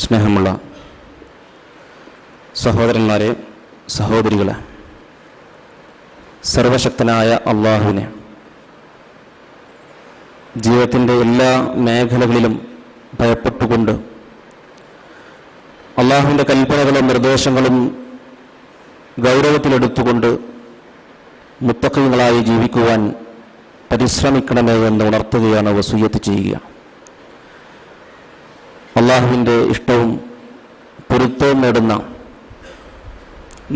സ്നേഹമുള്ള സഹോദരന്മാരെ, സഹോദരികളെ, സർവശക്തനായ അള്ളാഹുവിനെ ജീവിതത്തിൻ്റെ എല്ലാ മേഖലകളിലും ഭയപ്പെട്ടുകൊണ്ട് അള്ളാഹുവിൻ്റെ കൽപ്പനകളും നിർദ്ദേശങ്ങളും ഗൗരവത്തിലെടുത്തുകൊണ്ട് മുത്തഖീങ്ങളായി ജീവിക്കുവാൻ പരിശ്രമിക്കണമേ എന്ന് ഉണർത്തുകയാണ്, വസിയ്യത്ത് ചെയ്യുക. അള്ളാഹുവിൻ്റെ ഇഷ്ടവും പൊരുത്തവും നേടുന്ന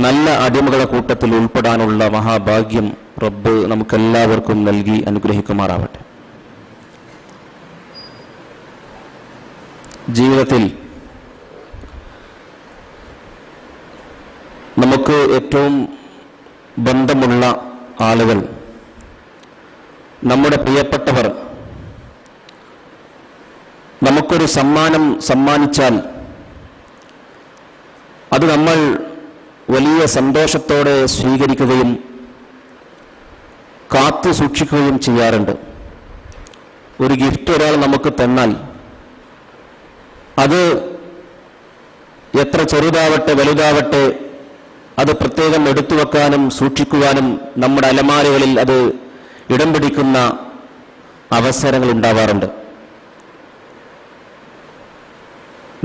നല്ല അടിമകളുടെ കൂട്ടത്തിൽ ഉൾപ്പെടാനുള്ള മഹാഭാഗ്യം റബ്ബ് നമുക്കെല്ലാവർക്കും നൽകി അനുഗ്രഹിക്കുമാറാവട്ടെ. ജീവിതത്തിൽ നമുക്ക് ഏറ്റവും ബന്ധമുള്ള ആളുകൾ, നമ്മുടെ പ്രിയപ്പെട്ടവർ നമുക്കൊരു സമ്മാനം സമ്മാനിച്ചാൽ അത് നമ്മൾ വലിയ സന്തോഷത്തോടെ സ്വീകരിക്കുകയും കാത്തു സൂക്ഷിക്കുകയും ചെയ്യാറുണ്ട്. ഒരു ഗിഫ്റ്റ് ഒരാൾ നമുക്ക് തന്നാൽ അത് എത്ര ചെറുതാവട്ടെ വലുതാവട്ടെ അത് പ്രത്യേകം എടുത്തു വെക്കാനും സൂക്ഷിക്കുവാനും നമ്മുടെ അലമാരകളിൽ അത് ഇടം പിടിക്കുന്ന അവസരങ്ങൾ ഉണ്ടാവാറുണ്ട്.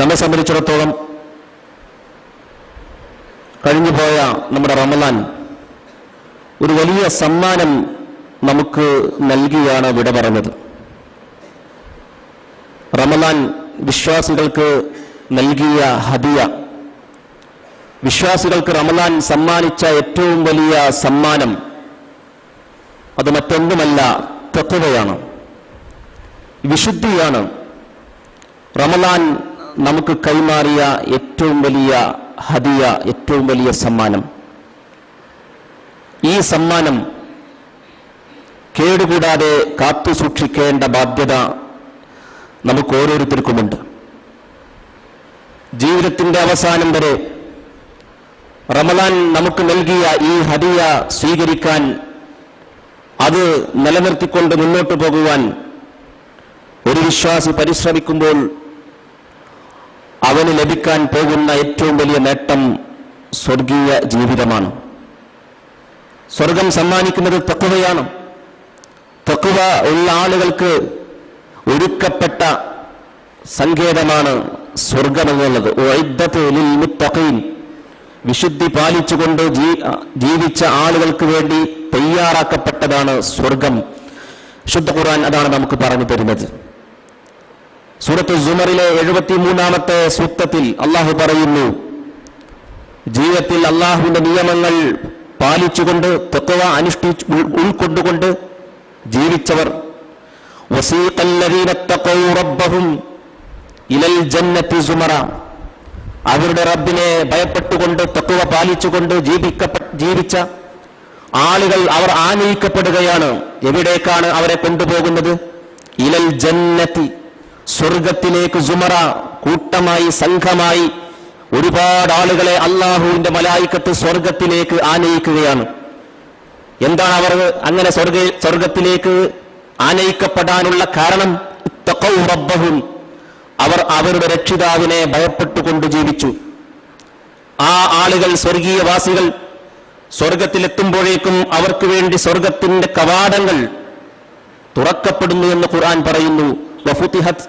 നമ്മെ സംബന്ധിച്ചിടത്തോളം കഴിഞ്ഞുപോയ നമ്മുടെ റമളാൻ ഒരു വലിയ സമ്മാനം നമുക്ക് നൽകിയാണ് വിട പറഞ്ഞത്. റമളാൻ വിശ്വാസികൾക്ക് നൽകിയ ഹദിയ, വിശ്വാസികൾക്ക് റമളാൻ സമ്മാനിച്ച ഏറ്റവും വലിയ സമ്മാനം അത് മറ്റൊന്നുമല്ല, തഖ്വയാണ്, വിശുദ്ധിയാണ്. റമളാൻ നമുക്ക് കൈമാറിയ ഏറ്റവും വലിയ ഹദിയ, ഏറ്റവും വലിയ സമ്മാനം. ഈ സമ്മാനം കേടുകൂടാതെ കാത്തു സൂക്ഷിക്കേണ്ട ബാധ്യത നമുക്ക് ഓരോരുത്തർക്കുമുണ്ട്. ജീവിതത്തിന്റെ അവസാനം വരെ റമളാൻ നമുക്ക് നൽകിയ ഈ ഹദിയ സ്വീകരിക്കാൻ, അത് നിലനിർത്തിക്കൊണ്ട് മുന്നോട്ടു പോകുവാൻ ഒരു വിശ്വാസി പരിശ്രമിക്കുമ്പോൾ അവന് ലഭിക്കാൻ പോകുന്ന ഏറ്റവും വലിയ നേട്ടം സ്വർഗീയ ജീവിതമാണ്. സ്വർഗം സമ്മാനിക്കുന്നത് തഖ്വയാണ്. തഖ്വ ഉള്ള ആളുകൾക്ക് ഒരുക്കപ്പെട്ട സങ്കേതമാണ് സ്വർഗമെന്നുള്ളത്. ഉഇദ്ദത് ലിൽ മുത്തഖീൻ, വിശുദ്ധി പാലിച്ചുകൊണ്ട് ജീവിച്ച ആളുകൾക്ക് വേണ്ടി തയ്യാറാക്കപ്പെട്ടതാണ് സ്വർഗം. ശുദ്ധ ഖുർആൻ അതാണ് നമുക്ക് പറഞ്ഞു തരുന്നത്. സൂറത്ത് സുമറിലെ 73-ാമത്തെ സൂക്തത്തിൽ അള്ളാഹു പറയുന്നു, ജീവിതത്തിൽ അള്ളാഹുവിന്റെ നിയമങ്ങൾ പാലിച്ചുകൊണ്ട് തഖ്വ ഉൾക്കൊണ്ടുകൊണ്ട് ജീവിച്ചവർ, വസീഖല്ലദീന തഖൗ റബ്ബഹും ഇലൽ ജന്നത്തി സുമറ, അവരുടെ റബ്ബിനെ ഭയപ്പെട്ടുകൊണ്ട് തഖ്വ പാലിച്ചുകൊണ്ട് ജീവിച്ച ആളുകൾ അവർ ആനയിക്കപ്പെടുകയാണ്. എവിടേക്കാണ് അവരെ കൊണ്ടുപോകുന്നത്? ഇലൽ ജന്നത്തി, സ്വർഗത്തിലേക്ക്. സുമറ, കൂട്ടമായി, സംഘമായി ഒരുപാട് ആളുകളെ അള്ളാഹുവിന്റെ മലായിക്കത്ത് സ്വർഗത്തിലേക്ക് ആനയിക്കുകയാണ്. എന്താണ് അവർ അങ്ങനെ സ്വർഗത്തിലേക്ക് ആനയിക്കപ്പെടാനുള്ള കാരണം? തഖൗ റബ്ബഹും, അവർ അവരുടെ രക്ഷിതാവിനെ ഭയപ്പെട്ടുകൊണ്ട് ജീവിച്ചു. ആ ആളുകൾ, സ്വർഗീയവാസികൾ, സ്വർഗത്തിലെത്തുമ്പോഴേക്കും അവർക്ക് വേണ്ടി സ്വർഗത്തിന്റെ കവാടങ്ങൾ തുറക്കപ്പെടുന്നു എന്ന് ഖുർആൻ പറയുന്നു. വഫുതിഹത്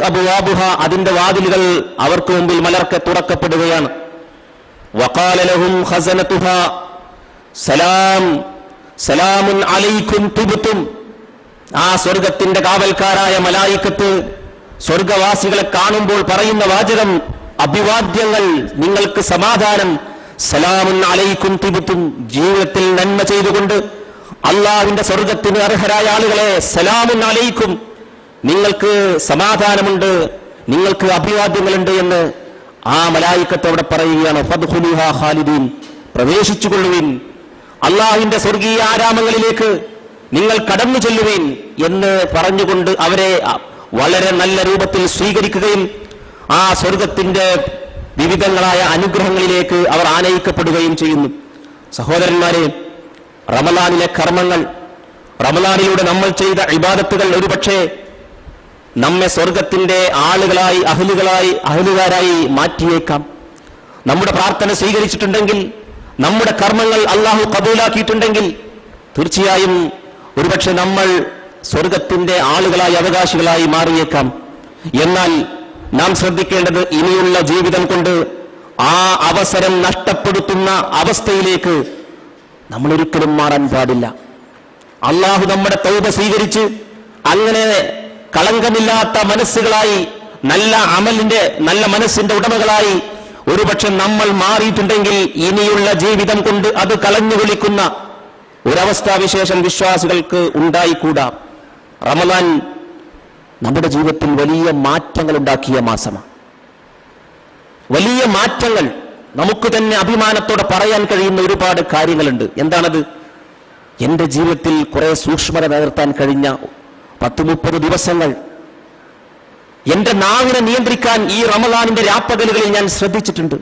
അബ്വാബുഹ, അതിന്റെ വാതിലുകൾ അവർക്ക് മുമ്പിൽ മലർക്കെ തുറക്കപ്പെടുകയാണ്. വഖാല ലഹും ഖസനതുഹാ സലാമുൻ അലൈക്കും തുബ്തും, ആ സ്വർഗത്തിന്റെ കാവൽക്കാരായ മലായിക്കത്ത് സ്വർഗവാസികളെ കാണുമ്പോൾ പറയുന്ന വാചകം, അഭിവാദ്യങ്ങൾ, നിങ്ങൾക്ക് സമാധാനം. സലാമുൻ അലൈക്കും തുബ്തും, ജീവിതത്തിൽ നന്മ ചെയ്തുകൊണ്ട് അള്ളാഹുവിന്റെ സ്വർഗത്തിന് അർഹരായ ആളുകളെ, സലാമുൻ അലൈക്കും, നിങ്ങൾക്ക് സമാധാനമുണ്ട്, നിങ്ങൾക്ക് അഭിവാദ്യങ്ങളുണ്ട് എന്ന് ആ മലായിക്കത്ത് അവിടെ പറയുകയാണ്. ഫദ്ഖുലുഹാ ഖാലിദീൻ, പ്രവേശിച്ചുകൊള്ളുവിൻ, അള്ളാഹുവിന്റെ സ്വർഗീയ ആരാമങ്ങളിലേക്ക് നിങ്ങൾ കടന്നു ചെല്ലുവിൻ എന്ന് പറഞ്ഞുകൊണ്ട് അവരെ വളരെ നല്ല രൂപത്തിൽ സ്വീകരിക്കുകയും ആ സ്വർഗത്തിന്റെ വിവിധങ്ങളായ അനുഗ്രഹങ്ങളിലേക്ക് അവർ ആനയിക്കപ്പെടുകയും ചെയ്യുന്നു. സഹോദരന്മാരെ, റമളാനിലെ കർമ്മങ്ങൾ, റമളാനിലൂടെ നമ്മൾ ചെയ്ത ഇബാദത്തുകൾ ഒരുപക്ഷെ നമ്മെ സ്വർഗത്തിന്റെ ആളുകളായി അഹലുകാരായി മാറ്റിയേക്കാം. നമ്മുടെ പ്രാർത്ഥന സ്വീകരിച്ചിട്ടുണ്ടെങ്കിൽ, നമ്മുടെ കർമ്മങ്ങൾ അള്ളാഹു കബൂലാക്കിയിട്ടുണ്ടെങ്കിൽ തീർച്ചയായും ഒരുപക്ഷെ നമ്മൾ സ്വർഗത്തിന്റെ ആളുകളായി അവകാശികളായി മാറിയേക്കാം. എന്നാൽ നാം ശ്രദ്ധിക്കേണ്ടത്, ഇനിയുള്ള ജീവിതം കൊണ്ട് ആ അവസരം നഷ്ടപ്പെടുത്തുന്ന അവസ്ഥയിലേക്ക് നമ്മൾ ഒരിക്കലും മാറാൻ പാടില്ല. അള്ളാഹു നമ്മുടെ തൗബ സ്വീകരിച്ച് അങ്ങനെ കളങ്കമില്ലാത്ത മനസ്സുകളായി, നല്ല മനസ്സിന്റെ ഉടമകളായി ഒരുപക്ഷെ നമ്മൾ മാറിയിട്ടുണ്ടെങ്കിൽ ഇനിയുള്ള ജീവിതം കൊണ്ട് അത് കളഞ്ഞു വിളിക്കുന്ന ഒരവസ്ഥാവിശേഷം വിശ്വാസികൾക്ക് ഉണ്ടായിക്കൂടാ. റമദാൻ നമ്മുടെ ജീവിതത്തിൽ വലിയ മാറ്റങ്ങൾ ഉണ്ടാക്കിയ മാസമാണ്. വലിയ മാറ്റങ്ങൾ, നമുക്ക് തന്നെ അഭിമാനത്തോടെ പറയാൻ കഴിയുന്ന ഒരുപാട് കാര്യങ്ങളുണ്ട്. എന്താണത്? എന്റെ ജീവിതത്തിൽ കുറെ സൂക്ഷ്മത നിലനിർത്താൻ കഴിഞ്ഞ 10-30 ദിവസങ്ങൾ, എന്റെ നാവിനെ നിയന്ത്രിക്കാൻ ഈ റമദാനിന്റെ രാപ്പകലുകളിൽ ഞാൻ ശ്രദ്ധിച്ചിട്ടുണ്ട്.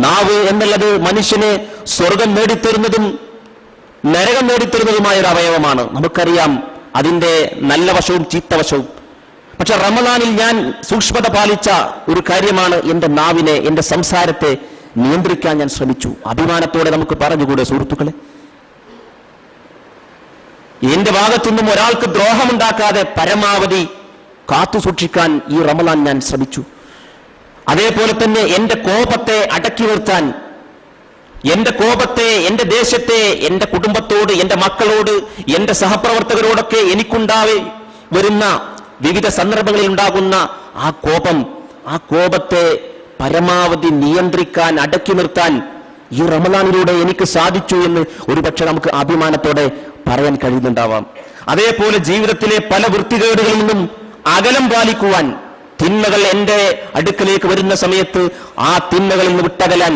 നാവ് എന്നുള്ളത് മനുഷ്യനെ സ്വർഗം നേടിത്തരുന്നതും നരകം നേടിത്തരുന്നതുമായ ഒരു അവയവമാണ്. നമുക്കറിയാം അതിന്റെ നല്ല വശവും ചീത്തവശവും. പക്ഷെ റമദാനിൽ ഞാൻ സൂക്ഷ്മത പാലിച്ച ഒരു കാര്യമാണ് എന്റെ നാവിനെ, എന്റെ സംസാരത്തെ നിയന്ത്രിക്കാൻ ഞാൻ ശ്രമിച്ചു. അഭിമാനത്തോടെ നമുക്ക് പറഞ്ഞുകൂടെ സുഹൃത്തുക്കളെ? എന്റെ ഭാഗത്തുനിന്നും ഒരാൾക്ക് ദ്രോഹമുണ്ടാക്കാതെ പരമാവധി കാത്തു സൂക്ഷിക്കാൻ ഈ റമദാൻ ഞാൻ ശ്രമിച്ചു. അതേപോലെ തന്നെ എന്റെ കോപത്തെ അടക്കി നിർത്താൻ, എന്റെ കോപത്തെ, എന്റെ ദേശത്തെ, എന്റെ കുടുംബത്തോട്, എന്റെ മക്കളോട്, എന്റെ സഹപ്രവർത്തകരോടൊക്കെ എനിക്കുണ്ടാവേ വരുന്ന വിവിധ സന്ദർഭങ്ങളിൽ ഉണ്ടാകുന്ന ആ കോപത്തെ പരമാവധി നിയന്ത്രിക്കാൻ, അടക്കി നിർത്താൻ ഈ റമദാനിലൂടെ എനിക്ക് സാധിച്ചു എന്ന് ഒരുപക്ഷെ നമുക്ക് അഭിമാനത്തോടെ പറയാൻ കഴിയുന്നുണ്ടാവാം. അതേപോലെ ജീവിതത്തിലെ പല വൃത്തികേടുകളിൽ നിന്നും അകലം പാലിക്കുവാൻ, തിന്മകൾ എന്റെ അടുക്കലേക്ക് വരുന്ന സമയത്ത് ആ തിന്മകളിൽ നിന്ന് വിട്ടകലാൻ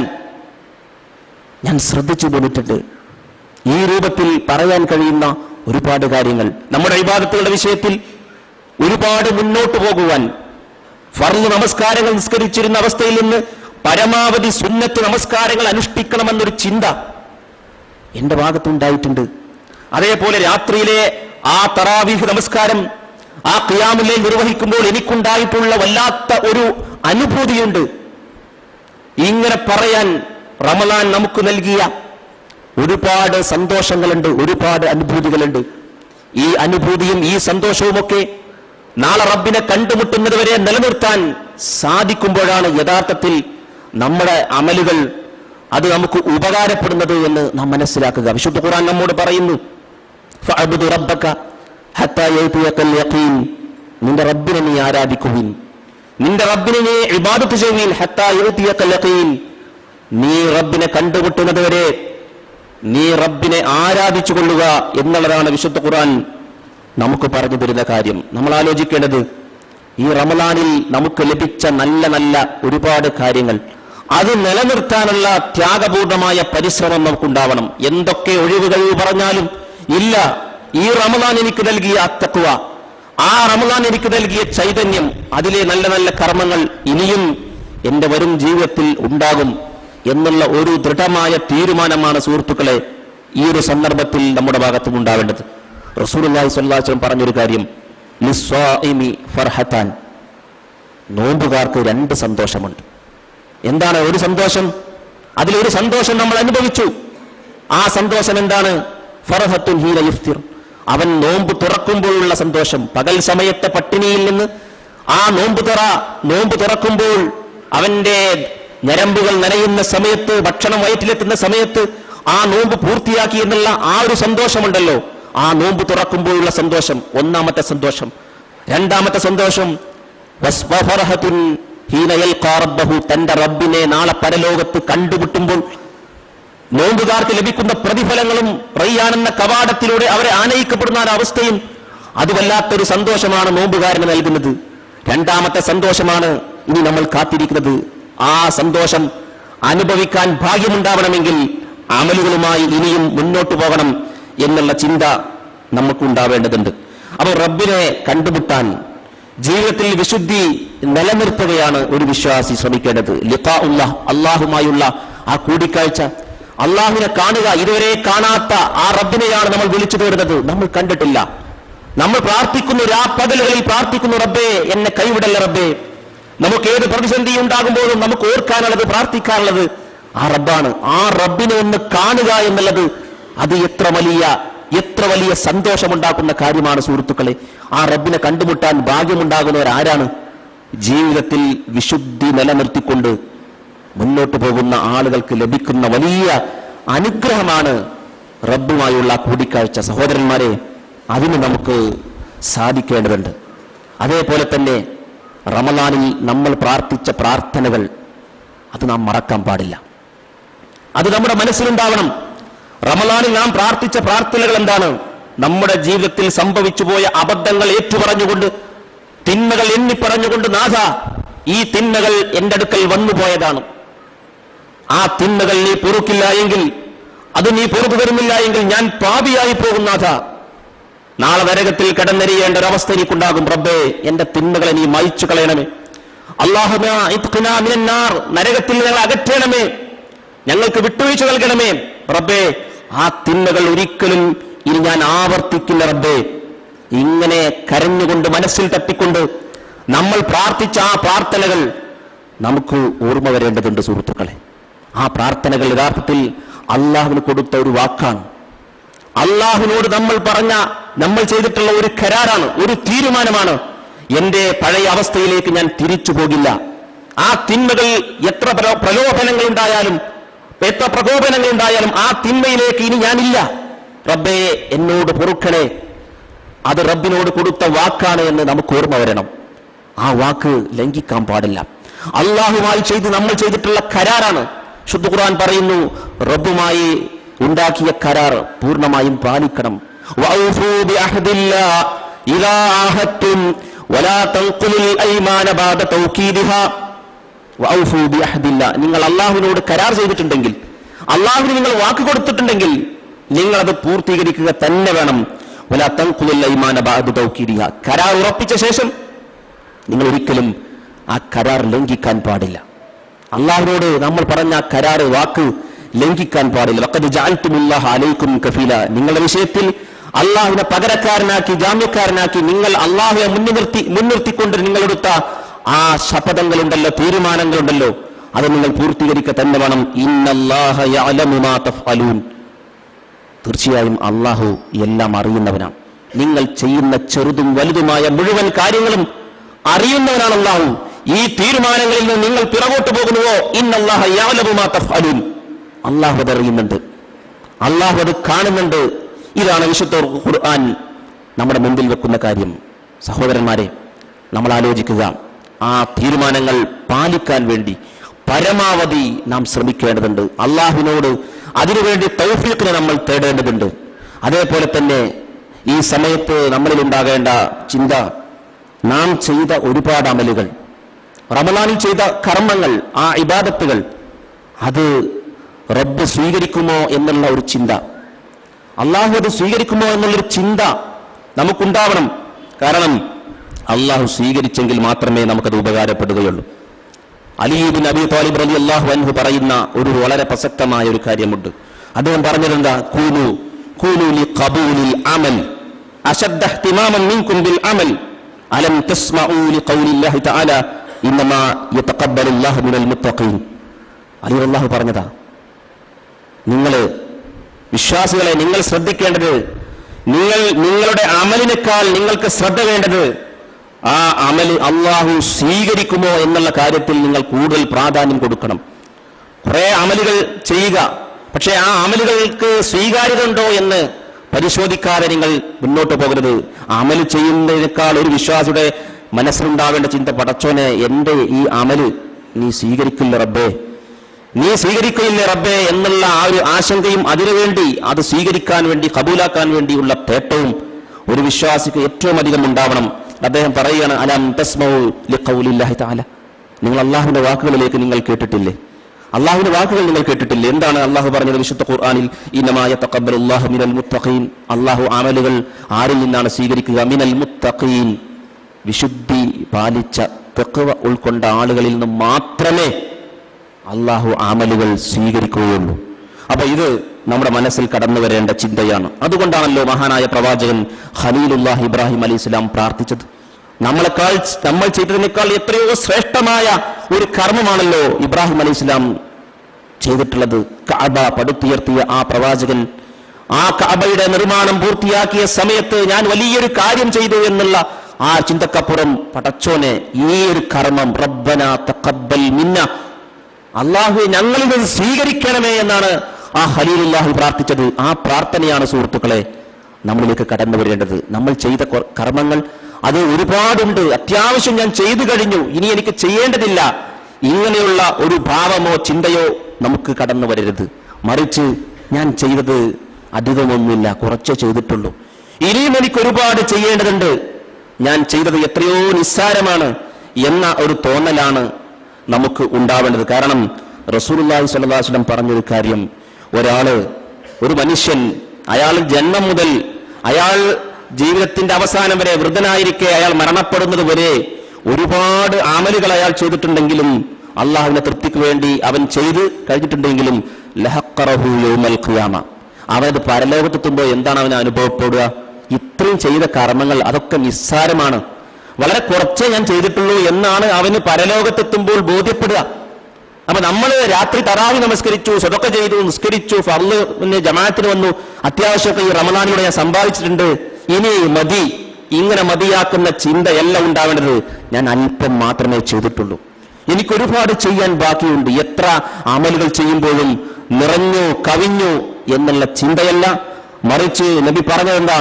ഞാൻ ശ്രദ്ധിച്ചു പോന്നിട്ടുണ്ട്. ഈ രൂപത്തിൽ പറയാൻ കഴിയുന്ന ഒരുപാട് കാര്യങ്ങൾ. നമ്മുടെ ഇബാദത്തുകളുടെ വിഷയത്തിൽ ഒരുപാട് മുന്നോട്ട് പോകുവാൻ, ഫർള് നമസ്കാരങ്ങൾ നിസ്കരിച്ചിരുന്ന അവസ്ഥയിൽ നിന്ന് പരമാവധി സുന്നത്ത് നമസ്കാരങ്ങൾ അനുഷ്ഠിക്കണമെന്നൊരു ചിന്ത എന്റെ ഭാഗത്തുണ്ടായിട്ടുണ്ട്. അതേപോലെ രാത്രിയിലെ ആ തറാവീഹ് നമസ്കാരം, ആ ഖിയാമുൽ ലൈൽ നിർവഹിക്കുമ്പോൾ എനിക്കുണ്ടായിട്ടുള്ള വല്ലാത്ത ഒരു അനുഭൂതിയുണ്ട്. ഇങ്ങനെ പറയാൻ റമദാൻ നമുക്ക് നൽകിയ ഒരുപാട് സന്തോഷങ്ങളുണ്ട്, ഒരുപാട് അനുഭൂതികളുണ്ട്. ഈ അനുഭൂതിയും ഈ സന്തോഷവുമൊക്കെ നാളെ റബ്ബിനെ കണ്ടുമുട്ടുന്നത് വരെ നിലനിർത്താൻ സാധിക്കുമ്പോഴാണ് യഥാർത്ഥത്തിൽ നമ്മുടെ അമലുകൾ അത് നമുക്ക് ഉപകാരപ്പെടുന്നത് എന്ന് നാം മനസ്സിലാക്കുക. വിശുദ്ധ ഖുർആൻ നമ്മോട് പറയുന്നു, ഫഅബ്ദു റബ്ബക ഹത്താ യഅതിയകൽ യഖീൻ, നിന്റെ റബ്ബിനെ നീ ആരാധിക്കുവിൻ, നിന്റെ റബ്ബിനെ നീ ഇബാദത്ത് ചെയ്യുവിൻ, ഹത്താ യഅതിയകൽ യഖീൻ, നീ റബ്ബിനെ കണ്ടുമുട്ടുന്നത് വരെ നീ റബ്ബിനെ ആരാധിച്ചു കൊള്ളുക എന്നുള്ളതാണ് വിശുദ്ധ ഖുർആൻ നമുക്ക് പറഞ്ഞു തരുന്ന കാര്യം. നമ്മൾ ആലോചിക്കേണ്ടത്, ഈ റമദാനിൽ നമുക്ക് ലഭിച്ച നല്ല നല്ല ഒരുപാട് കാര്യങ്ങൾ, അത് നിലനിർത്താനുള്ള ത്യാഗപൂർണമായ പരിശ്രമം നമുക്കുണ്ടാവണം. എന്തൊക്കെ ഒഴിവുകൾ പറഞ്ഞാലും ഇല്ല, ഈ റമദാൻ എനിക്ക് നൽകിയ തഖ്വ, ആ റമദാൻ എനിക്ക് നൽകിയ ചൈതന്യം, അതിലെ നല്ല നല്ല കർമ്മങ്ങൾ ഇനിയും എന്റെ വരും ജീവിതത്തിൽ ഉണ്ടാകും എന്നുള്ള ഒരു ദൃഢമായ തീരുമാനമാണ് സുഹൃത്തുക്കളെ ഈ ഒരു സന്ദർഭത്തിൽ നമ്മുടെ ഭാഗത്തും ഉണ്ടാവേണ്ടത്. റസൂലുള്ളാഹി സ്വല്ലല്ലാഹു അലൈഹി വസല്ലം പറഞ്ഞൊരു കാര്യം, ലിസ്വാഇമി ഫർഹത്താൻ, നോമ്പുകാർക്ക് 2 സന്തോഷമുണ്ട്. എന്താണ് ഒരു സന്തോഷം? അതിലൊരു സന്തോഷം നമ്മൾ അനുഭവിച്ചു. ആ സന്തോഷം എന്താണ്? ഫർഹത്തുൻ ഹീന യുഫ്തിർ, അവൻ നോമ്പ് തുറക്കുമ്പോഴുള്ള സന്തോഷം. പകൽ സമയത്തെ പട്ടിണിയിൽ നിന്ന് ആ നോമ്പ് തുറക്കുമ്പോൾ അവന്റെ ഞരമ്പുകൾ നനയുന്ന സമയത്ത്, ഭക്ഷണം വയറ്റിലെത്തുന്ന സമയത്ത് ആ നോമ്പ് പൂർത്തിയാക്കി എന്നുള്ള ആ ഒരു സന്തോഷമുണ്ടല്ലോ, ആ നോമ്പ് തുറക്കുമ്പോഴുള്ള സന്തോഷം ഒന്നാമത്തെ സന്തോഷം. രണ്ടാമത്തെ സന്തോഷം തന്റെ റബ്ബിനെ നാളെ പരലോകത്ത് കണ്ടുമുട്ടുമ്പോൾ നോമ്പുകാർക്ക് ലഭിക്കുന്ന പ്രതിഫലങ്ങളും റയ്യാനെന്ന കവാടത്തിലൂടെ അവരെ ആനയിക്കപ്പെടുന്ന അവസ്ഥയും, അത് വല്ലാത്തൊരു സന്തോഷമാണ് നോമ്പുകാരന് നൽകുന്നത്. രണ്ടാമത്തെ സന്തോഷമാണ് ഇനി നമ്മൾ കാത്തിരിക്കുന്നത്. ആ സന്തോഷം അനുഭവിക്കാൻ ഭാഗ്യമുണ്ടാവണമെങ്കിൽ അമലുകളുമായി ഇനിയും മുന്നോട്ട് പോകണം എന്നുള്ള ചിന്ത നമുക്കുണ്ടാവേണ്ടതുണ്ട്. അപ്പോൾ റബ്ബിനെ കണ്ടുമുട്ടാൻ ജീവിതത്തിൽ വിശുദ്ധി നിലനിർത്തുകയാണ് ഒരു വിശ്വാസി ശ്രമിക്കേണ്ടത്. ലിഖാഉല്ലാഹ്, അള്ളാഹുമായുള്ള ആ കൂടിക്കാഴ്ച, അള്ളാഹുവിനെ കാണുക. ഇതുവരെ കാണാത്ത ആ റബ്ബിനെയാണ് നമ്മൾ വിളിച്ചു തേടുന്നത്. നമ്മൾ കണ്ടിട്ടില്ല, നമ്മൾ പ്രാർത്ഥിക്കുന്നു, രാപ്പകലുകളിൽ പ്രാർത്ഥിക്കുന്നു, റബ്ബേ എന്നെ കൈവിടല്ല റബ്ബേ. നമുക്ക് ഏത് പ്രതിസന്ധി ഉണ്ടാകുമ്പോഴും നമുക്ക് ഓർക്കാനുള്ളത്, പ്രാർത്ഥിക്കാനുള്ളത് ആ റബ്ബാണ്. ആ റബ്ബിനെ ഒന്ന് കാണുക എന്നുള്ളത് അത് എത്ര വലിയ സന്തോഷമുണ്ടാക്കുന്ന കാര്യമാണ് സുഹൃത്തുക്കളെ. ആ റബ്ബിനെ കണ്ടുമുട്ടാൻ ഭാഗ്യമുണ്ടാകുന്നവരാരാണ്? ജീവിതത്തിൽ വിശുദ്ധി നിലനിർത്തിക്കൊണ്ട് മുന്നോട്ട് പോകുന്ന ആളുകൾക്ക് ലഭിക്കുന്ന വലിയ അനുഗ്രഹമാണ് റബ്ബുമായുള്ള കൂടിക്കാഴ്ച. സഹോദരന്മാരെ, അതിന് നമുക്ക് സാധിക്കേണ്ടതുണ്ട്. അതേപോലെ തന്നെ റമളാനിൽ നമ്മൾ പ്രാർത്ഥിച്ച പ്രാർത്ഥനകൾ അത് നാം മറക്കാൻ പാടില്ല. അത് നമ്മുടെ മനസ്സിലുണ്ടാവണം. റമളാനിൽ നാം പ്രാർത്ഥിച്ച പ്രാർത്ഥനകൾ എന്താണ്? നമ്മുടെ ജീവിതത്തിൽ സംഭവിച്ചു പോയ അബദ്ധങ്ങൾ ഏറ്റുപറഞ്ഞുകൊണ്ട്, തിന്മകൾ എണ്ണിപ്പറഞ്ഞുകൊണ്ട്, നാഥ ഈ തിന്മകൾ എന്റെ അടുക്കൽ വന്നുപോയതാണ്, ആ തിന്മകൾ നീ പൊറുക്കില്ല എങ്കിൽ, അത് നീ പൊറുത്തു തരുന്നില്ല എങ്കിൽ ഞാൻ പാപിയായി പോകും നാഥ. നാളെ നരകത്തിൽ കിടന്നെരിയേണ്ട ഒരവസ്ഥ എനിക്കുണ്ടാകും. റബ്ബേ എന്റെ തിന്മകളെ നീ മായ്ച്ചു കളയണമേ. അല്ലാഹുമ്മ ഇത്ഖിനാ മിനന്നാർ, നരകത്തിൽ ഞങ്ങൾ അകറ്റണമേ, ഞങ്ങൾക്ക് വിട്ടുവീഴ്ച നൽകണമേ. റബ്ബേ ആ തിന്മകൾ ഒരിക്കലും ഇനി ഞാൻ ആവർത്തിക്കില്ല റബ്ബേ. ഇങ്ങനെ കരഞ്ഞുകൊണ്ട് മനസ്സിൽ തട്ടിക്കൊണ്ട് നമ്മൾ പ്രാർത്ഥിച്ച ആ പ്രാർത്ഥനകൾ നമുക്ക് ഓർമ്മ വരേണ്ടതുണ്ട് സുഹൃത്തുക്കളെ. ആ പ്രാർത്ഥനകൾ യഥാർത്ഥത്തിൽ അള്ളാഹുവിന് കൊടുത്ത ഒരു വാക്കാണ്. അള്ളാഹുവിനോട് നമ്മൾ ചെയ്തിട്ടുള്ള ഒരു കരാറാണ്, ഒരു തീരുമാനമാണ്. എന്റെ പഴയ അവസ്ഥയിലേക്ക് ഞാൻ തിരിച്ചു പോകില്ല. ആ തിന്മകൾ എത്ര പ്രലോഭനങ്ങൾ ഉണ്ടായാലും ആ തിന്മയിലേക്ക് ഇനി ഞാനില്ല. റബ്ബേ എന്നോട് പൊറുക്കണേ. അത് റബ്ബിനോട് കൊടുത്ത വാക്കാണ് എന്ന് നമുക്ക് ഓർമ്മ വരണം. ആ വാക്ക് ലംഘിക്കാൻ പാടില്ല. അള്ളാഹുമായി നമ്മൾ ചെയ്തിട്ടുള്ള കരാറാണ്. ശുദ്ധ ഖുർആൻ പറയുന്നു, റബ്ബുമായി ഉണ്ടാക്കിയ കരാർ പൂർണ്ണമായും പാലിക്കണം. വഔഫൂ ബിഅഹദില്ലാഹ് ഇദാ ആഹദതും വലാ തൻഖുലുൽ അയ്മാന ബഅദ തൗകീദിഹാ. വഔഫൂ ബിഅഹദില്ലാഹ്, നിങ്ങൾ അല്ലാഹുവിനോട് കരാർ ചെയ്തിട്ടുണ്ടെങ്കിൽ, അല്ലാഹുവിന് നിങ്ങൾ വാക്ക് കൊടുത്തിട്ടുണ്ടെങ്കിൽ നിങ്ങൾ അത് പൂർത്തീകരിക്കുക തന്നെ വേണം. വലാ തൻഖുലുൽ അയ്മാന ബഅദ തൗകീദിഹാ, കരാർ ഉറപ്പിച്ച ശേഷം നിങ്ങൾ ഒരിക്കലും ആ കരാർ ലംഘിക്കാൻ പാടില്ല. അള്ളാഹുവിനോട് നമ്മൾ പറഞ്ഞ കരാറ് വാക്ക് ലംഘിക്കാൻ പാടില്ല. വഖദ് ജഅൽതുമുല്ലാഹ അലൈക്കും കഫീല, നിങ്ങളുടെ വിഷയത്തിൽ അള്ളാഹുവിനെ പകരക്കാരനാക്കി, ജാമ്യക്കാരനാക്കി, നിങ്ങൾ അള്ളാഹുവെ മുൻനിർത്തിക്കൊണ്ട് നിങ്ങളെടുത്ത ആ ശപഥങ്ങളുണ്ടല്ലോ, തീരുമാനങ്ങളുണ്ടല്ലോ, അത് നിങ്ങൾ പൂർത്തീകരിക്കുക തന്നെ വേണം. ഇന്നല്ലാഹ യഅലമു മാ തഫ്അലൂൻ, തീർച്ചയായും അള്ളാഹു എല്ലാം അറിയുന്നവനാണ്. നിങ്ങൾ ചെയ്യുന്ന ചെറുതും വലുതുമായ മുഴുവൻ കാര്യങ്ങളും അറിയുന്നവനാണ് അള്ളാഹു. ഈ തീരുമാനങ്ങളിൽ നിന്ന് നിങ്ങൾ പിറകോട്ട് പോകുന്നുവോ, ഇന്നല്ലാഹ യഅലമു മാ തഫ്അലൂൻ, അള്ളാഹു അത് അറിയുന്നുണ്ട്, അള്ളാഹു അത് കാണുന്നുണ്ട്. ഇതാണ് വിശുദ്ധ ഖുർആൻ നമ്മുടെ മുമ്പിൽ വെക്കുന്ന കാര്യം. സഹോദരന്മാരെ, നമ്മൾ ആലോചിക്കുക, ആ തീരുമാനങ്ങൾ പാലിക്കാൻ വേണ്ടി പരമാവധി നാം ശ്രമിക്കേണ്ടതുണ്ട്. അള്ളാഹുവിനോട് അതിനുവേണ്ടി തൗഫീഖിനെ നമ്മൾ തേടേണ്ടതുണ്ട്. അതേപോലെ തന്നെ ഈ സമയത്ത് നമ്മളിൽ ഉണ്ടാകേണ്ട ചിന്ത, നാം ചെയ്ത ഒരുപാട് അമലുകൾ, റമളാനിൽ ചെയ്ത കർമ്മങ്ങൾ, ആ ഇബാദത്തുകൾ, അത് റബ്ബ് സ്വീകരിക്കുമോ എന്നുള്ള ഒരു ചിന്ത, അള്ളാഹു അത് സ്വീകരിക്കുമോ എന്നുള്ളൊരു ചിന്ത നമുക്കുണ്ടാവണം. കാരണം അള്ളാഹു സ്വീകരിച്ചെങ്കിൽ മാത്രമേ നമുക്കത് ഉപകാരപ്പെടുകയുള്ളൂ. അലി ഇബ്നു അബീ ത്വാലിബ് റളിയല്ലാഹു അൻഹു പറയുന്ന ഒരു വളരെ പ്രസക്തമായ ഒരു കാര്യമുണ്ട്. അദ്ദേഹം പറഞ്ഞതെന്താ? കൂനു ലിഖബൂലിൽ അമൽ അശദ്ദ ഇഹ്തിമാമൻ മിൻകും ബിൽ അമൽ അലം തസ്മഊ ലിഖൗലില്ലാഹി തആല ഇന്നമാ യതഖബ്ബലുല്ലാഹു മിനൽ മുത്തഖീൻ. അലി റളിയല്ലാഹു പറഞ്ഞതാ, വിശ്വാസികളെ നിങ്ങൾ ശ്രദ്ധിക്കേണ്ടത്, നിങ്ങളുടെ അമലിനേക്കാൾ നിങ്ങൾക്ക് ശ്രദ്ധ വേണ്ടത് ആ അമൽ അള്ളാഹു സ്വീകരിക്കുമോ എന്നുള്ള കാര്യത്തിൽ നിങ്ങൾ കൂടുതൽ പ്രാധാന്യം കൊടുക്കണം. കുറെ അമലുകൾ ചെയ്യുക, പക്ഷെ ആ അമലുകൾക്ക് സ്വീകാര്യത ഉണ്ടോ എന്ന് പരിശോധിക്കാതെ നിങ്ങൾ മുന്നോട്ട് പോകരുത്. അമൽ ചെയ്യുന്നതിനേക്കാൾ ഒരു വിശ്വാസിയുടെ മനസ്സിലുണ്ടാവേണ്ട ചിന്ത, പടച്ചോനെ എന്റെ ഈ അമല് നീ സ്വീകരിക്കില്ല റബ്ബേ, നീ സ്വീകരിക്കില്ല റബ്ബേ എന്നുള്ള ആ ഒരു ആശങ്കയും അതിനുവേണ്ടി അത് സ്വീകരിക്കാൻ വേണ്ടി, കബൂലാക്കാൻ വേണ്ടിയുള്ള തേട്ടവും ഒരു വിശ്വാസിക്ക് ഏറ്റവും അധികം ഉണ്ടാവണം. അദ്ദേഹം പറയുകയാണ്, അലം തസ്മഉ ലിഖൗലില്ലാഹി തആല, നിങ്ങൾ അള്ളാഹുവിന്റെ വാക്കുകളിലേക്ക് നിങ്ങൾ കേട്ടിട്ടില്ലേ? അള്ളാഹുവിന്റെ വാക്കുകൾ നിങ്ങൾ കേട്ടിട്ടില്ലേ? എന്താണ് അള്ളാഹു പറഞ്ഞത് വിശുദ്ധ ഖുർആനിൽ? ഇന്നമാ യതഖബ്ബലുല്ലാഹു മിനൽ മുത്തഖീൻ, അള്ളാഹു അമലുകൾ ആരിൽ നിന്നാണ് സ്വീകരിക്കുക? മിനൽ മുത്തഖീൻ, വിശുദ്ധി പാലിച്ച തഖ്വ ഉൾക്കൊണ്ട ആളുകളിൽ നിന്ന് മാത്രമേ അള്ളാഹു അമലുകൾ സ്വീകരിക്കുകയുള്ളൂ. അപ്പൊ ഇത് നമ്മുടെ മനസ്സിൽ കടന്നു വരേണ്ട ചിന്തയാണ്. അതുകൊണ്ടാണല്ലോ മഹാനായ പ്രവാചകൻ ഖലീലുല്ലാഹ് ഇബ്രാഹിം അലൈഹിസ്സലാം പ്രാർത്ഥിച്ചത്. നമ്മൾ ചെയ്തതിനേക്കാൾ എത്രയോ ശ്രേഷ്ഠമായ ഒരു കർമ്മമാണല്ലോ ഇബ്രാഹിം അലൈഹിസ്സലാം ചെയ്തിട്ടുള്ളത്. കഅബ പടുത്തുയർത്തിയ ആ പ്രവാചകൻ ആ കഅബയുടെ നിർമ്മാണം പൂർത്തിയാക്കിയ സമയത്ത് ഞാൻ വലിയൊരു കാര്യം ചെയ്തു എന്നുള്ള ആ ചിന്തക്കപ്പുറം പടച്ചോനെ ഈ ഒരു കർമ്മം റബ്ബനാ തഖബ്ബൽ മിന്ന, അല്ലാഹു ഞങ്ങളിൽ നിന്ന് സ്വീകരിക്കണമേ എന്നാണ് ആ ഖലീലുല്ലാഹി പ്രാർത്ഥിച്ചത്. ആ പ്രാർത്ഥനയാണ് സുഹൃത്തുക്കളെ നമ്മളിലേക്ക് കടന്നു വരേണ്ടത്. നമ്മൾ ചെയ്ത കർമ്മങ്ങൾ അത് ഒരുപാടുണ്ട്, അത്യാവശ്യം ഞാൻ ചെയ്തു കഴിഞ്ഞു, ഇനി എനിക്ക് ചെയ്യേണ്ടതില്ല, ഇങ്ങനെയുള്ള ഒരു ഭാവമോ ചിന്തയോ നമുക്ക് കടന്നു വരരുത്. മറിച്ച് ഞാൻ ചെയ്തത് അധികമൊന്നുമില്ല, കുറച്ചേ ചെയ്തിട്ടുള്ളൂ, ഇനിയും എനിക്ക് ഒരുപാട് ചെയ്യേണ്ടതുണ്ട്, ഞാൻ ചെയ്തത് എത്രയോ നിസ്സാരമാണ് എന്ന ഒരു തോന്നലാണ് നമുക്ക് ഉണ്ടാവേണ്ടത്. കാരണം റസൂലുള്ളാഹി സ്വല്ലല്ലാഹു അലൈഹി വസല്ലം പറഞ്ഞൊരു കാര്യം, ഒരു മനുഷ്യൻ അയാൾ ജന്മം മുതൽ അയാൾ ജീവിതത്തിന്റെ അവസാനം വരെ വൃദ്ധനായിരിക്കെ അയാൾ മരണപ്പെടുന്നത് വരെ ഒരുപാട് അമലുകൾ അയാൾ ചെയ്തിട്ടുണ്ടെങ്കിലും അള്ളാഹുവിന്റെ തൃപ്തിക്ക് വേണ്ടി അവൻ ചെയ്ത് കഴിഞ്ഞിട്ടുണ്ടെങ്കിലും ലഹഖറഹു യൗമൽ ഖിയാമ, അവനത് പരലോകത്തെത്തുമ്പോൾ എന്താണ് അവന് അനുഭവപ്പെടുക? ഇത്രയും ചെയ്ത കർമ്മങ്ങൾ അതൊക്കെ നിസ്സാരമാണ്, വളരെ കുറച്ചേ ഞാൻ ചെയ്തിട്ടുള്ളൂ എന്നാണ് അവന് പരലോകത്തെത്തുമ്പോൾ ബോധ്യപ്പെടുക. അപ്പൊ നമ്മൾ രാത്രി തറാവി നമസ്കരിച്ചു, സദഖ ചെയ്തു, നിസ്കരിച്ചു, ഫർള് ജമാഅത്തിന് വന്നു, അത്യാവശ്യമൊക്കെ ഈ റമദാനിലൂടെ ഞാൻ സമ്പാദിച്ചിട്ടുണ്ട്, ഇനി മതി, ഇങ്ങനെ മതിയാക്കുന്ന ചിന്തയല്ല ഉണ്ടാവേണ്ടത്. ഞാൻ അല്പം മാത്രമേ ചെയ്തിട്ടുള്ളൂ, എനിക്കൊരുപാട് ചെയ്യാൻ ബാക്കിയുണ്ട്. എത്ര അമലുകൾ ചെയ്യുമ്പോഴും നിറഞ്ഞു കവിഞ്ഞു എന്നുള്ള ചിന്തയല്ല, മറിച്ച് നബി പറഞ്ഞതെന്താ,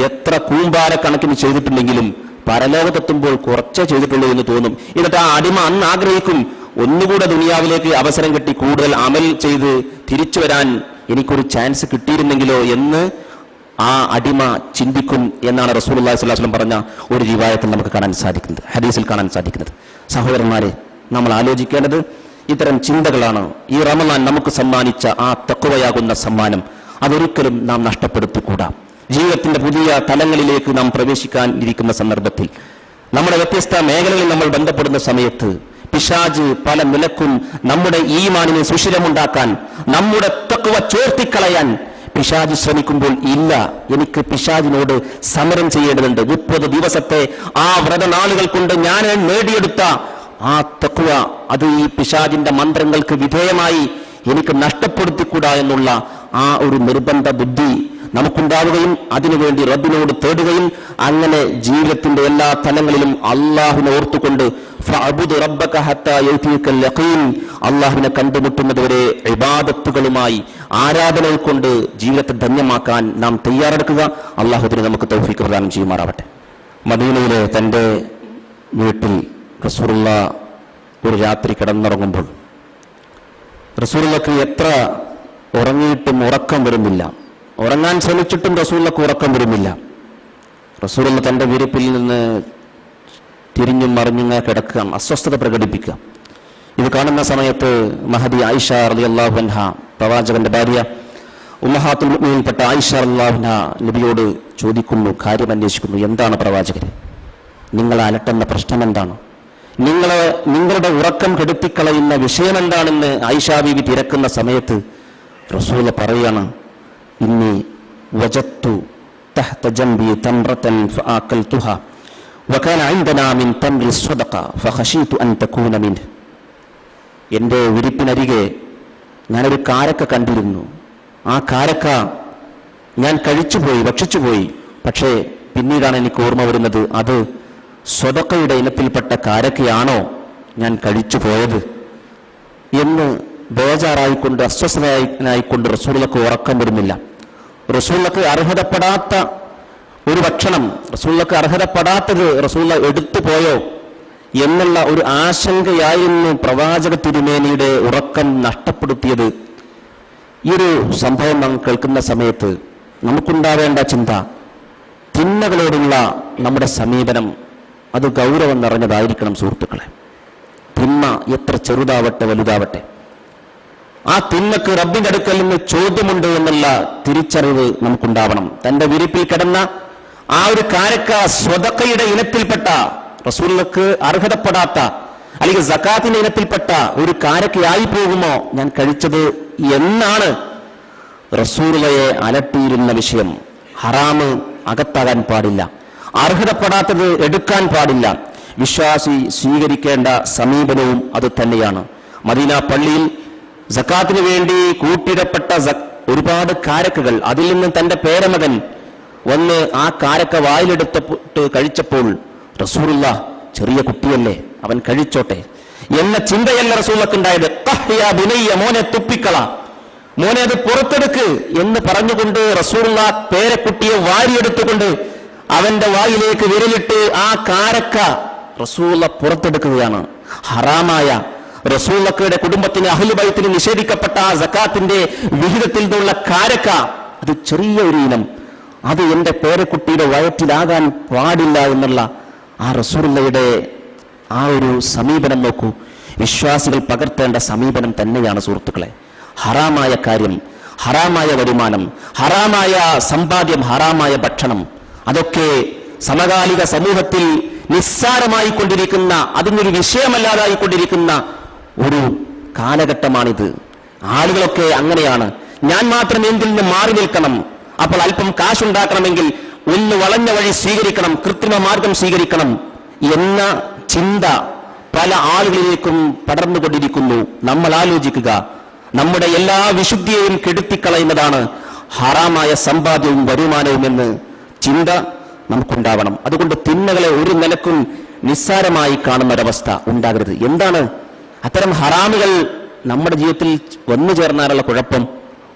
എത്ര കൂമ്പാരക്കണക്കിന് ചെയ്തിട്ടുണ്ടെങ്കിലും പരലോകത്തെത്തുമ്പോൾ കുറച്ചേ ചെയ്തിട്ടുള്ളൂ എന്ന് തോന്നും. എന്നിട്ട് ആ അടിമ അന്ന് ആഗ്രഹിക്കും, ഒന്നുകൂടെ ദുനിയാവിലേക്ക് അവസരം കിട്ടി കൂടുതൽ അമൽ ചെയ്ത് തിരിച്ചു വരാൻ എനിക്കൊരു ചാൻസ് കിട്ടിയിരുന്നെങ്കിലോ എന്ന് ആ അടിമ ചിന്തിക്കും എന്നാണ് റസൂലുള്ളാഹി സ്വല്ലല്ലാഹു അലൈഹി വസല്ലം പറഞ്ഞ ഒരു റിവായത്തിൽ നമുക്ക് കാണാൻ സാധിക്കുന്നത്, ഹദീസിൽ കാണാൻ സാധിക്കുന്നത്. സഹോദരന്മാരെ, നമ്മൾ ആലോചിക്കേണ്ടത് ഇത്തരം ചിന്തകളാണ്. ഈ റമദാൻ നമുക്ക് സമ്മാനിച്ച ആ തഖ്വയാകുന്ന സമ്മാനം അതൊരിക്കലും നാം നഷ്ടപ്പെടുത്തിക്കൂടാ. ജീവിതത്തിന്റെ പുതിയ തലങ്ങളിലേക്ക് നാം പ്രവേശിക്കാൻ ഇരിക്കുന്ന സന്ദർഭത്തിൽ നമ്മുടെ വ്യത്യസ്ത മേഖലകളിൽ നമ്മൾ ബന്ധപ്പെടുന്ന സമയത്ത് പിശാച് പല നിലക്കും നമ്മുടെ ഈമാനിനെ സുഷിരമുണ്ടാക്കാൻ, നമ്മുടെ തഖ്വ ചോർത്തിക്കളയാൻ പിശാച് ശ്രമിക്കുമ്പോൾ, ഇല്ല, എനിക്ക് പിശാചിനോട് സമരം ചെയ്യേണ്ടതുണ്ട്. 30 ദിവസത്തെ ആ വ്രതനാളുകൾ കൊണ്ട് ഞാൻ നേടിയെടുത്ത ആ തഖ്വ അത് ഈ പിശാചിന്റെ മന്ത്രങ്ങൾക്ക് വിധേയമായി എനിക്ക് നഷ്ടപ്പെടുത്തിക്കൂടാ എന്നുള്ള ആ ഒരു നിർബന്ധ ബുദ്ധി നമുക്കുണ്ടാവുകയും അതിനുവേണ്ടി റബ്ബിനോട് തേടുകയും അങ്ങനെ ജീവിതത്തിന്റെ എല്ലാ തലങ്ങളിലും അള്ളാഹുവിനെ ഓർത്തുകൊണ്ട് ഫഅബ്ദു റബ്ബക ഹത്താ യഅതിയകൽ യഖീൻ, അള്ളാഹുവിനെ കണ്ടുമുട്ടുന്നതുവരെ ഇബാദത്തുകളുമായി ആരാധനകൾ കൊണ്ട് ജീവിതത്തെ ധന്യമാക്കാൻ നാം തയ്യാറെടുക്കുക. അള്ളാഹുവിനെ നമുക്ക് തൗഫീഖ് പ്രദാനം ചെയ്യുമാറാവട്ടെ. മദീനയിലെ തന്റെ വീട്ടിൽ റസൂലുള്ളാഹ് ഒരു രാത്രി കിടന്നുറങ്ങുമ്പോൾ റസൂലുള്ളാഹിക്ക് എത്ര ഉറങ്ങിയിട്ടും ഉറക്കം വരുന്നില്ല, ഉറങ്ങാൻ ശ്രമിച്ചിട്ടും റസൂലുള്ളാഹിക്ക് ഉറക്കം വരുന്നില്ല. റസൂലുള്ളാഹ് തന്റെ വിരിപ്പിൽ നിന്ന് തിരിഞ്ഞും മറിഞ്ഞും കിടക്കുക, അസ്വസ്ഥത പ്രകടിപ്പിക്കുക. ഇത് കാണുന്ന സമയത്ത് മഹദി ആയിഷ റളിയല്ലാഹു അൻഹ, പ്രവാചകന്റെ ഭാര്യ ഉമ്മഹാത്തുൽ മുഅ്മിനീൻപ്പെട്ട ആയിഷ റളിയല്ലാഹു അൻഹ നബിയോട് ചോദിക്കുന്നു, കാര്യം അന്വേഷിക്കുന്നു. എന്താണ് പ്രവാചകരെ, നിങ്ങളെ അലട്ടുന്ന പ്രശ്നം എന്താണ്? നിങ്ങളുടെ ഉറക്കം കെടുത്തിക്കളയുന്ന വിഷയം എന്താണെന്ന് ആയിഷാ ബീവി തിരക്കുന്ന സമയത്ത് റസൂൽ പറയാണ്, ഇന്നി വജത്തു തഹ്ത ജംബി തംറതൻ ഫആകൽതുഹ വകാന ഇൻദനാ മിൻ തംറി സ്വദഖ ഫഖശീതു അൻ തകൂന മിൻഹു. എൻ്റെ വിരിപ്പിനരികെ ഞാനൊരു കാരക്ക കണ്ടിരുന്നു. ആ കാരക്ക ഞാൻ ഭക്ഷിച്ചുപോയി. പക്ഷേ പിന്നീടാണ് എനിക്ക് ഓർമ്മ വരുന്നത്, അത് സ്വദഖയുടെ ഇനത്തിൽപ്പെട്ട കാരക്കയാണോ ഞാൻ കഴിച്ചു പോയത് എന്ന് ബേജാറായിക്കൊണ്ട് അസ്വസ്ഥനായിക്കൊണ്ട് റസൂലുള്ളാഹിക്ക് ഉറക്കം വരുന്നില്ല. റസൂലുള്ളാഹിക്ക് അർഹതപ്പെടാത്ത ഒരു ഭക്ഷണം, റസൂലുള്ളാഹിക്ക് അർഹതപ്പെടാത്തത് റസൂലുള്ളാഹി എടുത്തു പോയോ എന്നുള്ള ഒരു ആശങ്കയായിരുന്നു പ്രവാചക തിരുമേനിയുടെ ഉറക്കം നഷ്ടപ്പെടുത്തിയത്. ഈ ഒരു സംഭവം നാം കേൾക്കുന്ന സമയത്ത് നമുക്കുണ്ടാവേണ്ട ചിന്ത, തിന്മകളോടുള്ള നമ്മുടെ സമീപനം അത് ഗൗരവം നിറഞ്ഞതായിരിക്കണം സുഹൃത്തുക്കളെ. തിന്മ എത്ര ചെറുതാവട്ടെ വലുതാവട്ടെ, ആ തിന്മക്ക് റബ്ബിന്റെ അടുക്കൽ നിന്ന് ചോദ്യമുണ്ട് എന്നുള്ള തിരിച്ചറിവ് നമുക്കുണ്ടാവണം. തന്റെ വിരിപ്പിൽ കിടന്ന ആ ഒരു കാരക്ക സ്വദഖയുടെ ഇനത്തിൽപ്പെട്ട, റസൂലുള്ളാഹിക്ക് അർഹതപ്പെടാത്ത അല്ലെങ്കിൽ സകാത്തിന്റെ ഇനത്തിൽപ്പെട്ട ഒരു കാരക്കയായി പോകുമോ ഞാൻ കഴിച്ചത് എന്നാണ് റസൂലുള്ളയെ അലട്ടിയിരുന്ന വിഷയം. ഹറാമ് അകത്താകാൻ പാടില്ല, അർഹതപ്പെടാത്തത് എടുക്കാൻ പാടില്ല. വിശ്വാസി സ്വീകരിക്കേണ്ട സമീപനവും അത് തന്നെയാണ്. മദീന പള്ളിയിൽ സക്കാത്തിന് വേണ്ടി കൂട്ടിയിടപ്പെട്ട ഒരുപാട് കാരക്കകൾ, അതിൽ നിന്ന് തന്റെ പേരമകൻ വന്ന് ആ കാരക്ക വായിലെടുത്തിട്ട് കഴിച്ചപ്പോൾ റസൂലുള്ള ചെറിയ കുട്ടിയല്ലേ, അവൻ കഴിച്ചോട്ടെ എന്ന ചിന്തയല്ല റസൂലുള്ളാഹിക്ക് ഉണ്ടായത്. മോനെ തുപ്പിക്കള, മോനെ അത് പുറത്തെടുക്ക് എന്ന് പറഞ്ഞുകൊണ്ട് റസൂലുള്ള പേരക്കുട്ടിയെ വാരിയെടുത്തുകൊണ്ട് അവന്റെ വായിലേക്ക് വിരലിട്ട് ആ കാരക്ക റസൂലുള്ള പുറത്തെടുക്കുകയാണ്. ഹറാമായ റസൂലുള്ളാഹിയുടെ കുടുംബത്തിന് അഹ്ലു ബൈത്തിന് നിഷേധിക്കപ്പെട്ട ആ സക്കാത്തിന്റെ വിഹിതത്തിൽ നിന്നുള്ള കാരക്ക, അത് ചെറിയ ഒരു ഇനം, അത് എന്റെ പേരക്കുട്ടിയുടെ വയറ്റിലാകാൻ പാടില്ല എന്നുള്ള ആ റസൂലുള്ളാഹിയുടെ ആ ഒരു സമീപനം നോക്കൂ. വിശ്വാസികൾ പകർത്തേണ്ട സമീപനം തന്നെയാണ് സുഹൃത്തുക്കളെ. ഹറാമായ കാര്യം, ഹറാമായ വരുമാനം, ഹറാമായ സമ്പാദ്യം, ഹറാമായ ഭക്ഷണം, അതൊക്കെ സമകാലിക സമൂഹത്തിൽ നിസ്സാരമായി കൊണ്ടിരിക്കുന്ന, അതിനൊരു വിഷയമല്ലാതായിക്കൊണ്ടിരിക്കുന്ന ഒരു കാലഘട്ടമാണിത്. ആളുകളൊക്കെ അങ്ങനെയാണ്. ഞാൻ മാത്രം എന്തിൽ നിന്ന് മാറി നിൽക്കണം, അപ്പോൾ അല്പം കാശുണ്ടാക്കണമെങ്കിൽ ഒന്ന് വളഞ്ഞ വഴി സ്വീകരിക്കണം, കൃത്രിമ മാർഗം സ്വീകരിക്കണം എന്ന ചിന്ത പല ആളുകളിലേക്കും പടർന്നുകൊണ്ടിരിക്കുന്നു. നമ്മൾ ആലോചിക്കുക, നമ്മുടെ എല്ലാ വിശുദ്ധിയെയും കെടുത്തിക്കളയുന്നതാണ് ഹറാമായ സമ്പാദ്യവും വരുമാനവും എന്ന് ചിന്ത നമുക്കുണ്ടാവണം. അതുകൊണ്ട് തിന്മകളെ ഒരു നിലക്കും നിസ്സാരമായി കാണുന്ന ഒരവസ്ഥ ഉണ്ടാകരുത്. എന്താണ് അത്തരം ഹറാമുകൾ നമ്മുടെ ജീവിതത്തിൽ വന്നു ചേർന്നാലുള്ള കുഴപ്പം?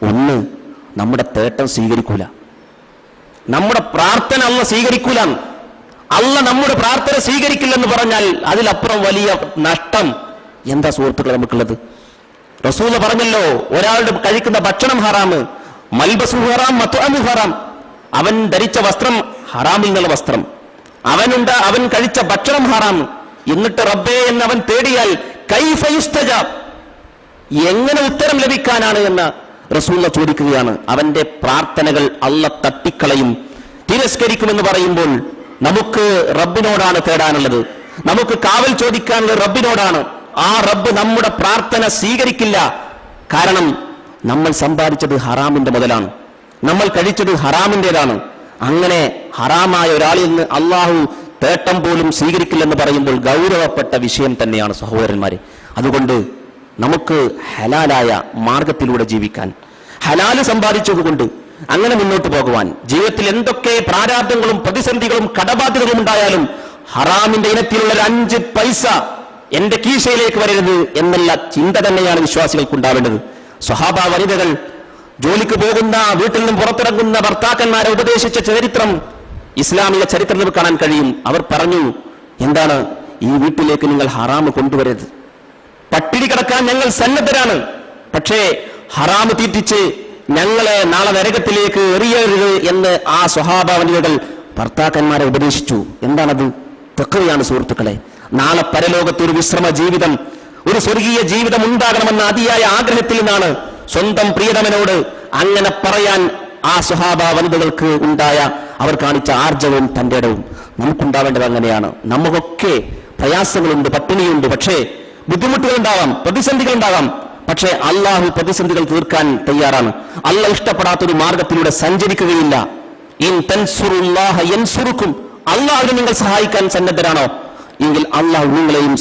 ഒന്ന്, നമ്മുടെ തേട്ടം സ്വീകരിക്കൂല, നമ്മുടെ പ്രാർത്ഥന അല്ല സ്വീകരിക്കൂല. അല്ല നമ്മുടെ പ്രാർത്ഥന സ്വീകരിക്കില്ലെന്ന് പറഞ്ഞാൽ അതിലപ്പുറം വലിയ നഷ്ടം എന്താ സുഹൃത്തുക്കൾ നമുക്കുള്ളത്? റസൂല് പറഞ്ഞല്ലോ, ഒരാളുടെ കഴിക്കുന്ന ഭക്ഷണം ഹറാമ്, മൽബസു ഹറാം മത്അമു ഹറാം, അവൻ ധരിച്ച വസ്ത്രം ഹറാമിൽ നിന്നുള്ള വസ്ത്രം, അവൻ കഴിച്ച ഭക്ഷണം ഹറാം. എന്നിട്ട് റബ്ബേ എന്ന് അവൻ തേടിയാൽ കൈഫ യുസ്തജാബ്, എങ്ങനെ ഉത്തരം ലഭിക്കാനാണ് എന്ന് റസൂലുള്ള ചോദിക്കുകയാണ്. അവന്റെ പ്രാർത്ഥനകൾ അല്ല തട്ടിക്കളയും, തിരസ്കരിക്കുമെന്ന് പറയുമ്പോൾ നമുക്ക് റബ്ബിനോടാണ് തേടാനുള്ളത്, നമുക്ക് കാവൽ ചോദിക്കാനുള്ളത് റബ്ബിനോടാണ്. ആ റബ്ബ് നമ്മുടെ പ്രാർത്ഥന സ്വീകരിക്കില്ല. കാരണം നമ്മൾ സമ്പാദിച്ചത് ഹറാമിന്റെ മുതലാണ്, നമ്മൾ കഴിച്ചത് ഹറാമിൻ്റെതാണ്. അങ്ങനെ ഹറാമായ ഒരാളിൽ നിന്ന് അള്ളാഹു തേട്ടം പോലും സ്വീകരിക്കില്ലെന്ന് പറയുമ്പോൾ ഗൗരവപ്പെട്ട വിഷയം തന്നെയാണ് സഹോദരന്മാരെ. അതുകൊണ്ട് നമുക്ക് ഹലാലായ മാർഗത്തിലൂടെ ജീവിക്കാൻ, ഹലാല് സമ്പാദിച്ചതുകൊണ്ട് അങ്ങനെ മുന്നോട്ട് പോകുവാൻ, ജീവിതത്തിൽ എന്തൊക്കെ പ്രാരാബ്ദങ്ങളും പ്രതിസന്ധികളും കടബാധ്യതകളും ഉണ്ടായാലും ഹറാമിന്റെ ഇനത്തിലുള്ള 5 പൈസ എന്റെ കീശയിലേക്ക് വരരുത് എന്നുള്ള ചിന്ത തന്നെയാണ് വിശ്വാസികൾക്ക് ഉണ്ടാവേണ്ടത്. സ്വഹാബ വനിതകൾ ജോലിക്ക് പോകുന്ന, വീട്ടിൽ നിന്നും പുറത്തിറങ്ങുന്ന ഭർത്താക്കന്മാരെ ഉപദേശിച്ച ചരിത്രം ഇസ്ലാമിക ചരിത്രത്തിൽ കാണാൻ കഴിയും. അവർ പറഞ്ഞു, എന്താണ്, ഈ വീട്ടിലേക്ക് നിങ്ങൾ ഹറാമ് കൊണ്ടുവരരുത്, പട്ടിണി കിടക്കാൻ ഞങ്ങൾ സന്നദ്ധരാണ്, പക്ഷേ ഹറാമ് തീറ്റിച്ച് ഞങ്ങളെ നാളെ നരകത്തിലേക്ക് എറിയരുത് എന്ന് ആ സ്വഹാബ വനിതകൾ ഭർത്താക്കന്മാരെ ഉപദേശിച്ചു. എന്താണത്? തഖ്വയാണ് സുഹൃത്തുക്കളെ. നാളെ പരലോകത്ത് ഒരു വിശ്രമ ജീവിതം, ഒരു സ്വർഗീയ ജീവിതം ഉണ്ടാകണമെന്ന അതിയായ ആഗ്രഹത്തിൽ നിന്നാണ് സ്വന്തം പ്രിയതമനോട് അങ്ങനെ പറയാൻ ആ സ്വഹാബ വനിതകൾക്ക് ഉണ്ടായ, അവർ കാണിച്ച ആർജവവും തന്റെ ഇടവും നമുക്കുണ്ടാവേണ്ടത് അങ്ങനെയാണ്. നമുക്കൊക്കെ പ്രയാസങ്ങളുണ്ട്, പട്ടിണിയുണ്ട്, പക്ഷേ ബുദ്ധിമുട്ടുകൾ ഉണ്ടാവാം, പ്രതിസന്ധികൾ ഉണ്ടാവാം, പക്ഷേ അള്ളാഹു പ്രതിസന്ധികൾ തീർക്കാൻ തയ്യാറാണ്. അള്ളാഹ് ഇഷ്ടപ്പെടാത്തൊരു മാർഗത്തിലൂടെ സഞ്ചരിക്കുകയില്ല. ഇൻ തൻസുറുല്ലാഹ യൻസുറുക്കും, അള്ളാഹുവിനെ നിങ്ങൾ സഹായിക്കാൻ സന്നദ്ധരാണോ എങ്കിൽ അള്ളാഹു നിങ്ങളെയും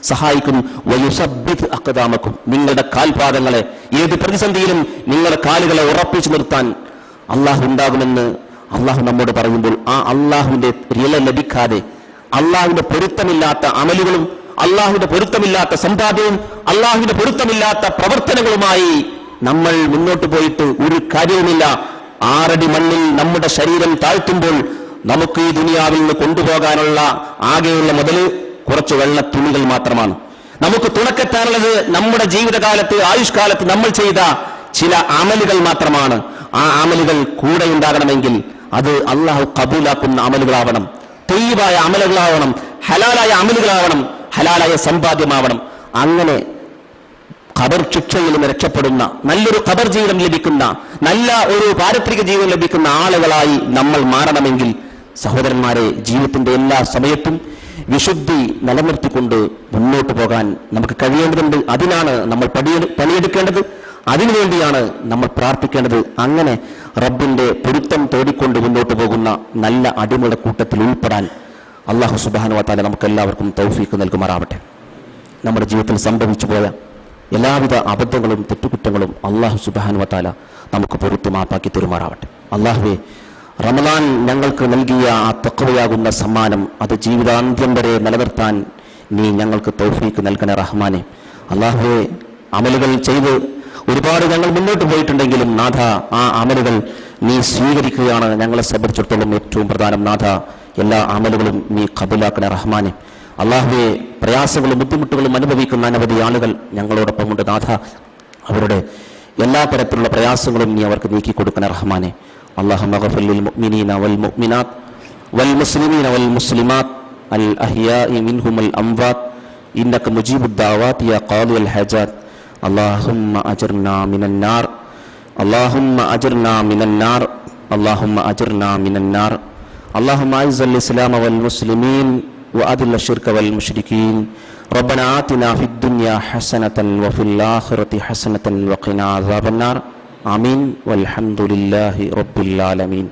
സഹായിക്കും. വയുസബ്ബിത് അഖ്ദാമക്കും, നിങ്ങളുടെ കാൽപാദങ്ങളെ ഏത് പ്രതിസന്ധിയിലും നിങ്ങളുടെ കാലുകളെ ഉറപ്പിച്ചു നിർത്താൻ അള്ളാഹു ഉണ്ടാകുമെന്ന് അള്ളാഹു നമ്മോട് പറയുമ്പോൾ ആ അള്ളാഹുവിന്റെ റില ലഭിക്കാതെ, അള്ളാഹുവിന്റെ പൊരുത്തമില്ലാത്ത അമലുകളും അള്ളാഹുവിന്റെ പൊരുത്തമില്ലാത്ത സമ്പാദ്യവും അള്ളാഹുവിന്റെ പൊരുത്തമില്ലാത്ത പ്രവർത്തനങ്ങളുമായി നമ്മൾ മുന്നോട്ട് പോയിട്ട് ഒരു കാര്യവുമില്ല. 6 അടി മണ്ണിൽ നമ്മുടെ ശരീരം താഴ്ത്തുമ്പോൾ നമുക്ക് ഈ ദുനിയാവിൽ നിന്ന് കൊണ്ടുപോകാനുള്ള ആകെയുള്ള മുതൽ കുറച്ച് വെള്ള തുണികൾ മാത്രമാണ്. നമുക്ക് തുണക്കെത്താനുള്ളത് നമ്മുടെ ജീവിതകാലത്ത്, ആയുഷ്കാലത്ത് നമ്മൾ ചെയ്ത ചില അമലുകൾ മാത്രമാണ്. ആ അമലുകൾ കൂടെ ഉണ്ടാകണമെങ്കിൽ അത് അള്ളാഹു കബൂലാക്കുന്ന അമലുകളാവണം, തെയ്യബായ അമലുകളാവണം, ഹലാലായ അമലുകളാവണം, ഹലാലായ സമ്പാദ്യമാവണം. അങ്ങനെ ഖബർ ശിക്ഷയിൽ നിന്ന് രക്ഷപ്പെടുന്ന, നല്ലൊരു ഖബർ ജീവിതം ലഭിക്കുന്ന, നല്ല ഒരു പാരത്രിക ജീവിതം ലഭിക്കുന്ന ആളുകളായി നമ്മൾ മാറണമെങ്കിൽ സഹോദരന്മാരെ, ജീവിതത്തിന്റെ എല്ലാ സമയത്തും വിശുദ്ധി നിലനിർത്തിക്കൊണ്ട് മുന്നോട്ട് പോകാൻ നമുക്ക് കഴിയേണ്ടതുണ്ട്. അതിനാണ് നമ്മൾ പണിയെടുക്കേണ്ടത്. അതിനുവേണ്ടിയാണ് നമ്മൾ പ്രാർത്ഥിക്കേണ്ടത്. അങ്ങനെ റബ്ബിന്റെ പൊരുത്തം തേടിക്കൊണ്ട് മുന്നോട്ട് പോകുന്ന നല്ല അടിമയുടെ കൂട്ടത്തിൽ ഉൾപ്പെടാൻ അല്ലാഹു സുബ്ഹാനഹു വ തആല നമുക്ക് എല്ലാവർക്കും തൗഫീഖ് നൽകുമാറാവട്ടെ. നമ്മുടെ ജീവിതത്തിൽ സംഭവിച്ചു പോയ എല്ലാവിധ അബദ്ധങ്ങളും തെറ്റുകുറ്റങ്ങളും അല്ലാഹു സുബ്ഹാനഹു വ തആല നമുക്ക് പൊറുത്തു മാപ്പാക്കി തരുമാറാവട്ടെ. അല്ലാഹുവേ, റമളാൻ ഞങ്ങൾക്ക് നൽകിയ ആ തഖ്വയാകുന്ന സമ്മാനം അത് ജീവിതാന്ത്യം വരെ നിലനിർത്താൻ നീ ഞങ്ങൾക്ക് തൗഫീഖ് നൽകണേ റഹ്മാനെ. അല്ലാഹുവേ, അമലുകൾ ചെയ്ത് ഒരുപാട് ഞങ്ങൾ മുന്നോട്ട് പോയിട്ടുണ്ടെങ്കിലും നാഥ, ആ അമലുകൾ നീ സ്വീകരിക്കുകയാണ് ഞങ്ങളെ സംബന്ധിച്ചിടത്തോളം ഏറ്റവും പ്രധാനം. നാഥ, എല്ലാ അമലുകളും നീ ഖബൂലാക്കണേ റഹ്മാനെ. അല്ലാഹുവേ, പ്രയാസങ്ങളും ബുദ്ധിമുട്ടുകളും അനുഭവിക്കുന്ന അനവധി ആളുകൾ ഞങ്ങളോടൊപ്പമുണ്ട് നാഥ. അവരുടെ എല്ലാ തരത്തിലുള്ള പ്രയാസങ്ങളും നീ അവർക്ക് നീക്കി കൊടുക്കണേ റഹ്മാനെ. അല്ലാഹുമ്മ ഗ്ഫിർ ലിൽ മുഅ്മിനീന വൽ മുഅ്മിനാത്ത് വൽ മുസ്ലിമീന വൽ മുസ്ലിമാത്ത് അൽ അഹ്യാഇ മിൻഹും അൽ അംവാത്ത് ഇന്നക മുജീബുദ് ദഅവാതി യാ ഖാദിയൽ ഹജാത്ത്. اللهم أجرنا من النار اللهم أجرنا من النار اللهم أجرنا من النار اللهم أعز الإسلام والمسلمين وأذل الشرك والمشركين ربنا آتنا في الدنيا حسنة وفي الآخرة حسنة وقنا عذاب النار آمين والحمد لله رب العالمين.